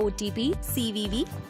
OTP, CVV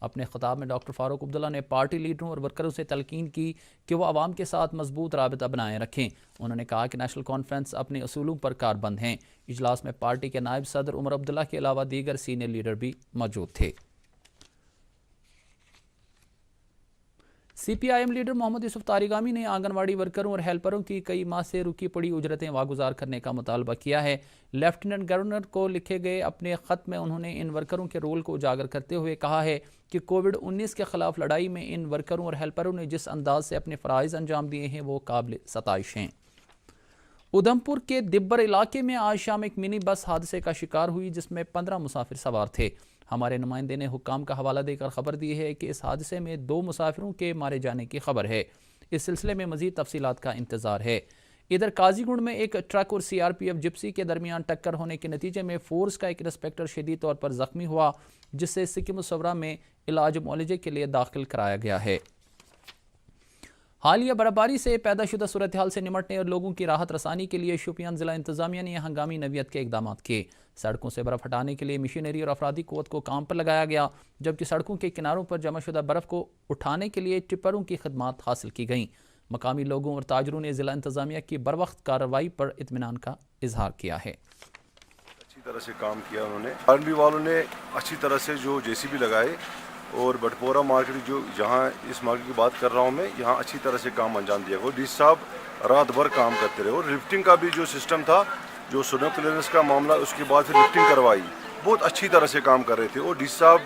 اپنے خطاب میں ڈاکٹر فاروق عبداللہ نے پارٹی لیڈروں اور ورکروں سے تلقین کی کہ وہ عوام کے ساتھ مضبوط رابطہ بنائے رکھیں. انہوں نے کہا کہ نیشنل کانفرنس اپنے اصولوں پر کاربند ہیں. اجلاس میں پارٹی کے نائب صدر عمر عبداللہ کے علاوہ دیگر سینئر لیڈر بھی موجود تھے. سی پی آئی ایم لیڈر محمد یوسف طارقامی نے آنگن واڑی ورکروں اور ہیلپروں کی کئی ماہ سے رکی پڑی اجرتیں واگزار کرنے کا مطالبہ کیا ہے. لیفٹیننٹ گورنر کو لکھے گئے اپنے خط میں انہوں نے ان ورکروں کے رول کو اجاگر کرتے ہوئے کہا ہے کہ کووڈ-19 کے خلاف لڑائی میں ان ورکروں اور ہیلپروں نے جس انداز سے اپنے فرائض انجام دیے ہیں وہ قابل ستائش ہیں. ادھمپور کے دبر علاقے میں آج شام ایک منی بس حادثے کا شکار ہوئی جس میں 15 مسافر سوار تھے. ہمارے نمائندے نے حکام کا حوالہ دے کر خبر دی ہے کہ اس حادثے میں 2 مسافروں کے مارے جانے کی خبر ہے. اس سلسلے میں مزید تفصیلات کا انتظار ہے. ادھر قاضی گنڈ میں ایک ٹرک اور CRPF Gypsy کے درمیان ٹکر ہونے کے نتیجے میں فورس کا ایک انسپیکٹر شدید طور پر زخمی ہوا جسے سکم صورہ میں علاج معالجے کے لیے داخل کرایا گیا ہے. حالیہ برفباری سے پیدا شدہ صورتحال سے نمٹنے اور لوگوں کی راحت رسانی کے لیے شوپیان ضلع انتظامیہ نے ہنگامی نوعیت کے اقدامات کیے. سڑکوں سے برف ہٹانے کے لیے مشینری اور افرادی قوت کو کام پر لگایا گیا جبکہ سڑکوں کے کناروں پر جمع شدہ برف کو اٹھانے کے لیے ٹپروں کی خدمات حاصل کی گئیں. مقامی لوگوں اور تاجروں نے ضلع انتظامیہ کی بروقت کارروائی پر اطمینان کا اظہار کیا ہے. اچھی طرح سے کام کیا انہوں نے. آرمی والوں نے اچھی طرح سے جو جے سی بی لگائے اور بٹپورہ مارکیٹ جو جہاں اس مارکیٹ کی بات کر رہا ہوں میں یہاں اچھی طرح سے کام انجام دیا گیا. ڈی صاحب رات بھر کام کرتے رہے اور لفٹنگ کا بھی جو سسٹم تھا جو سنو کلیئرنس کا معاملہ اس کے بعد پھر لفٹنگ کروائی. بہت اچھی طرح سے کام کر رہے تھے اور ڈی صاحب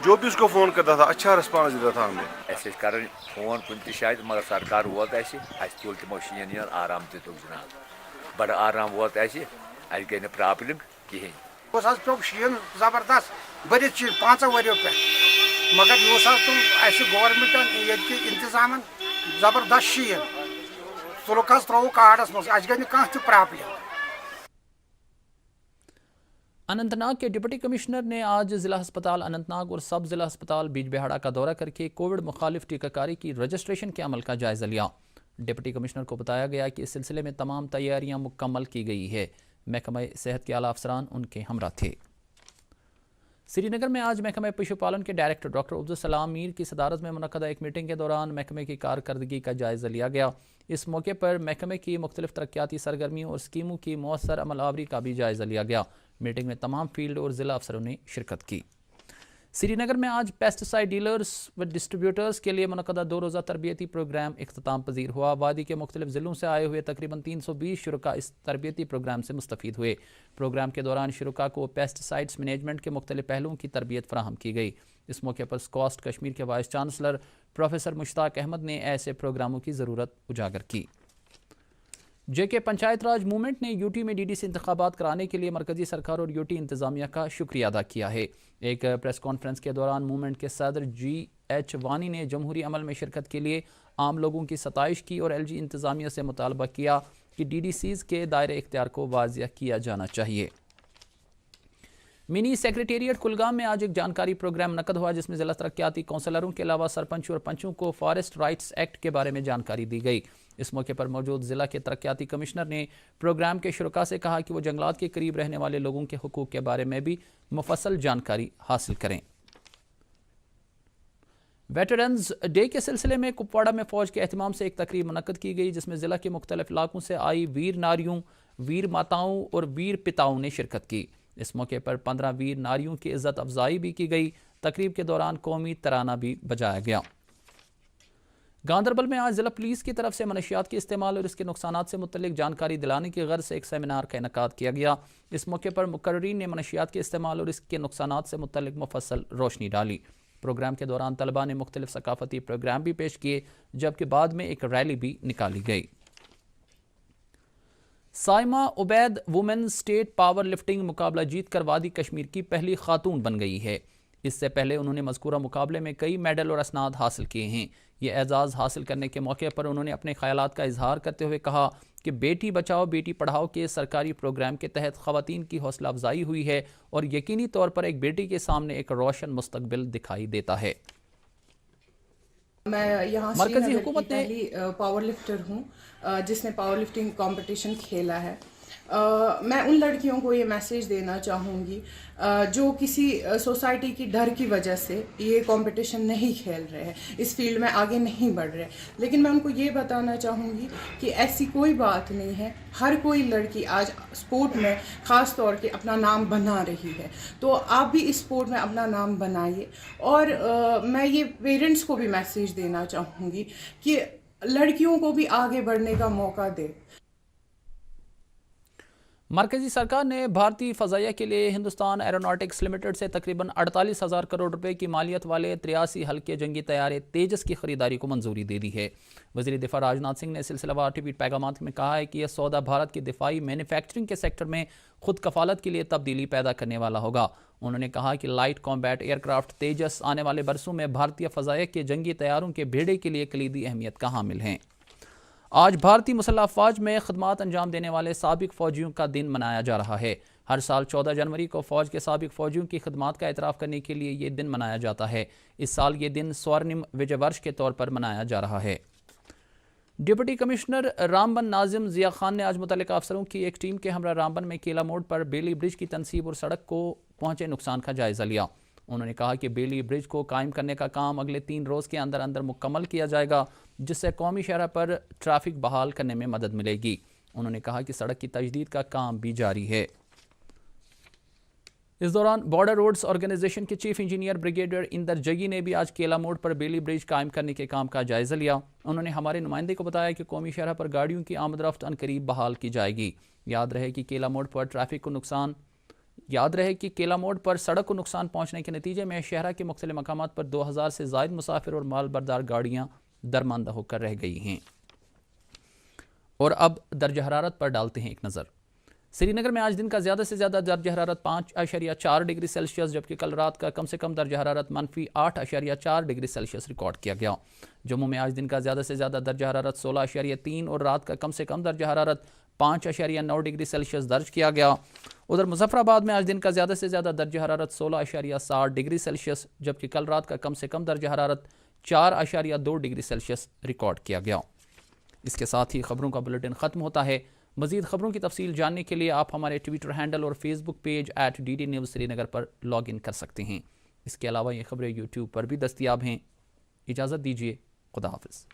جو بھی اس کو فون کرتا تھا اچھا رسپانس دیتا تھا. ہمیں ایسے کریں فون کن تہ شاید مگر سرکار ووت اَسہِ تُل تِمو شیٖن آرام تہِ توٚگ جناب بڑٕ آرام ووت اَسہِ اَسہِ گٔے نہٕ پرٛابلِم کِہیٖنۍ. پیوٚو شیٖن زبردست بٔرِتھ چھِ 5 ؤریو پٮ۪ٹھ مگر تُل اَسہِ گورمنٹن ییٚتہِ انتظامن زبردست شیٖن تُلُکھ حظ ترٛووُکھ کاڑس منٛز اَسہِ گٔے نہٕ کانٛہہ تہِ پرٛابلِم. اننت ناگ کے ڈپٹی کمشنر نے آج ضلع ہسپتال اننت ناگ اور سب ضلع ہسپتال بیج بہاڑا کا دورہ کر کے کووڈ مخالف ٹیکہ کاری کی رجسٹریشن کے عمل کا جائزہ لیا. ڈپٹی کمشنر کو بتایا گیا کہ اس سلسلے میں تمام تیاریاں مکمل کی گئی ہے. محکمہ صحت کے اعلیٰ افسران ان کے ہمراہ تھے. سری نگر میں آج محکمہ پشو پالن کے ڈائریکٹر ڈاکٹر عبدالسلام میر کی صدارت میں منعقدہ ایک میٹنگ کے دوران محکمے کی کارکردگی کا جائزہ لیا گیا. اس موقع پر محکمے کی مختلف ترقیاتی سرگرمیوں اور اسکیموں کی مؤثر عمل آوری کا بھی جائزہ لیا گیا. میٹنگ میں تمام فیلڈ اور ضلع افسروں نے شرکت کی. سری نگر میں آج پیسٹی سائیڈ ڈیلرز و ڈسٹریبیوٹرز کے لیے منعقدہ 2 روزہ تربیتی پروگرام اختتام پذیر ہوا. وادی کے مختلف ضلعوں سے آئے ہوئے تقریباً 320 شرکاء اس تربیتی پروگرام سے مستفید ہوئے. پروگرام کے دوران شرکاء کو پیسٹی سائیڈز مینجمنٹ کے مختلف پہلوؤں کی تربیت فراہم کی گئی. اس موقع پر سکوسٹ کشمیر کے وائس چانسلر پروفیسر مشتاق احمد نے ایسے پروگراموں کی ضرورت اجاگر کی. جے کے پنچایت راج موومنٹ نے یوٹی میں ڈی ڈی سی انتخابات کرانے کے لیے مرکزی سرکار اور یوٹی انتظامیہ کا شکریہ ادا کیا ہے. ایک پریس کانفرنس کے دوران موومنٹ کے صدر جی ایچ وانی نے جمہوری عمل میں شرکت کے لیے عام لوگوں کی ستائش کی اور ایل جی انتظامیہ سے مطالبہ کیا کہ ڈی ڈی سیز کے دائرہ اختیار کو واضح کیا جانا چاہیے. منی سیکریٹریٹ کلگام میں آج ایک جانکاری پروگرام منعقد ہوا جس میں ضلع ترقیاتی کونسلروں کے علاوہ سرپنچوں اور پنچوں کو فارسٹ رائٹس ایکٹ کے بارے میں جانکاری دی گئی. اس موقع پر موجود ضلع کے ترقیاتی کمشنر نے پروگرام کے شرکاء سے کہا کہ وہ جنگلات کے قریب رہنے والے لوگوں کے حقوق کے بارے میں بھی مفصل جانکاری حاصل کریں. ویٹرنز ڈے کے سلسلے میں کپواڑہ میں فوج کے اہتمام سے ایک تقریب منعقد کی گئی جس میں ضلع کے مختلف علاقوں سے آئی ویر ناریوں، ویر ماتاؤں اور ویر پتاؤں نے شرکت کی. اس موقع پر 15 ویر ناریوں کی عزت افزائی بھی کی گئی. تقریب کے دوران قومی ترانہ بھی بجایا گیا. گاندربل میں آج ضلع پولیس کی طرف سے منشیات کے استعمال اور اس کے نقصانات سے متعلق جانکاری دلانے کی غرض سے ایک سیمینار کا انعقاد کیا گیا. اس موقع پر مقررین نے منشیات کے استعمال اور اس کے نقصانات سے متعلق مفصل روشنی ڈالی. پروگرام کے دوران طلباء نے مختلف ثقافتی پروگرام بھی پیش کیے جبکہ بعد میں ایک ریلی بھی نکالی گئی. Saima Ubaid women state power lifting مقابلہ جیت کر وادی کشمیر کی پہلی خاتون بن گئی ہے. اس سے پہلے انہوں نے مذکورہ مقابلے میں کئی میڈل اور اسناد حاصل کیے ہیں. یہ اعزاز حاصل کرنے کے موقع پر انہوں نے اپنے خیالات کا اظہار کرتے ہوئے کہا کہ بیٹی بچاؤ بیٹی پڑھاؤ کے سرکاری پروگرام کے تحت خواتین کی حوصلہ افزائی ہوئی ہے اور یقینی طور پر ایک بیٹی کے سامنے ایک روشن مستقبل دکھائی دیتا ہے. میں یہاں مرکزی سے حکومت نے پہلی پاور لفٹر ہوں جس نے پاور لفٹنگ کمپٹیشن کھیلا ہے. میں ان لڑکیوں کو یہ میسیج دینا چاہوں گی جو کسی سوسائٹی کی ڈر کی وجہ سے یہ کمپٹیشن نہیں کھیل رہے ہیں، اس فیلڈ میں آگے نہیں بڑھ رہے، لیکن میں ان کو یہ بتانا چاہوں گی کہ ایسی کوئی بات نہیں ہے. ہر کوئی لڑکی آج اسپورٹ میں خاص طور پہ اپنا نام بنا رہی ہے، تو آپ بھی اس اسپورٹ میں اپنا نام بنائیے. اور میں یہ پیرنٹس کو بھی میسیج دینا چاہوں گی کہ لڑکیوں کو بھی آگے بڑھنے کا موقع دے. مرکزی سرکار نے بھارتی فضائیہ کے لیے ہندوستان ایروناٹکس لمیٹڈ سے تقریباً 48,000 کروڑ روپے کی مالیت والے 83 ہلکے جنگی طیارے تیجس کی خریداری کو منظوری دے دی ہے. وزیر دفاع راجناتھ سنگھ نے سلسلہ وار ٹویٹ پیغامات میں کہا ہے کہ یہ سودا بھارت کے دفاعی مینوفیکچرنگ کے سیکٹر میں خود کفالت کے لیے تبدیلی پیدا کرنے والا ہوگا. انہوں نے کہا کہ light combat aircraft Tejas آنے والے برسوں میں بھارتی فضائیہ کے جنگی طیاروں کے بیڑے کے لیے کلیدی اہمیت کا حامل ہیں. آج بھارتی مسلح افواج میں خدمات انجام دینے والے سابق فوجیوں کا دن منایا جا رہا ہے. ہر سال 14 جنوری کو فوج کے سابق فوجیوں کی خدمات کا اعتراف کرنے کے لیے یہ دن منایا جاتا ہے. اس سال یہ دن سورنم وجے ورش کے طور پر منایا جا رہا ہے. ڈپٹی کمشنر رامبن ناظم ضیاء خان نے آج متعلقہ افسروں کی ایک ٹیم کے ہمراہ رامبن میں کیلا موڑ پر بیلی برج کی تنصیب اور سڑک کو پہنچے نقصان کا جائزہ لیا. انہوں نے کہا کہ بیلی برج کو قائم کرنے کا کام اگلے 3 روز کے اندر اندر مکمل کیا جائے گا، جس سے قومی شاہراہ پر ٹریفک بحال کرنے میں مدد ملے گی. انہوں نے کہا کہ سڑک کی تجدید کا کام بھی جاری ہے. اس دوران بارڈر روڈز آرگنائزیشن کے چیف انجینئر بریگیڈیئر اندر جگی نے بھی آج کیلا موڑ پر بیلی برج قائم کرنے کے کام کا جائزہ لیا. انہوں نے ہمارے نمائندے کو بتایا کہ قومی شاہراہ پر گاڑیوں کی آمد رفت عنقریب بحال کی جائے گی. یاد رہے کہ کیلا موڑ پر سڑک کو نقصان پہنچنے کے نتیجے میں شہرہ کے مختلف مقامات پر 2000 سے زائد مسافر اور مال بردار گاڑیاں درماندہ ہو کر رہ گئی ہیں. اور اب درجہ حرارت پر ڈالتے ہیں ایک نظر. سری نگر میں آج دن کا زیادہ سے زیادہ درجہ حرارت 5.4 ڈگری سیلسیس جبکہ کل رات کا کم سے کم درجہ حرارت -8.4 ڈگری سیلسیس ریکارڈ کیا گیا. جموں میں آج دن کا زیادہ سے زیادہ درجہ حرارت 16.3 اور رات کا کم سے کم درجہ حرارت 5.9 ڈگری سیلسیس درج کیا گیا. ادھر مظفر آباد میں آج دن کا زیادہ سے زیادہ درجہ حرارت 16.7 ڈگری سیلسیس جبکہ کل رات کا کم سے کم درجہ حرارت 4.2 ڈگری سیلسیس ریکارڈ کیا گیا. اس کے ساتھ ہی خبروں کا بلیٹن ختم ہوتا ہے. مزید خبروں کی تفصیل جاننے کے لیے آپ ہمارے ٹویٹر ہینڈل اور Facebook page @DD News Srinagar پر لاگ ان کر سکتے ہیں. اس کے علاوہ یہ خبریں یوٹیوب پر بھی دستیاب ہیں. اجازت دیجیے. خدا حافظ.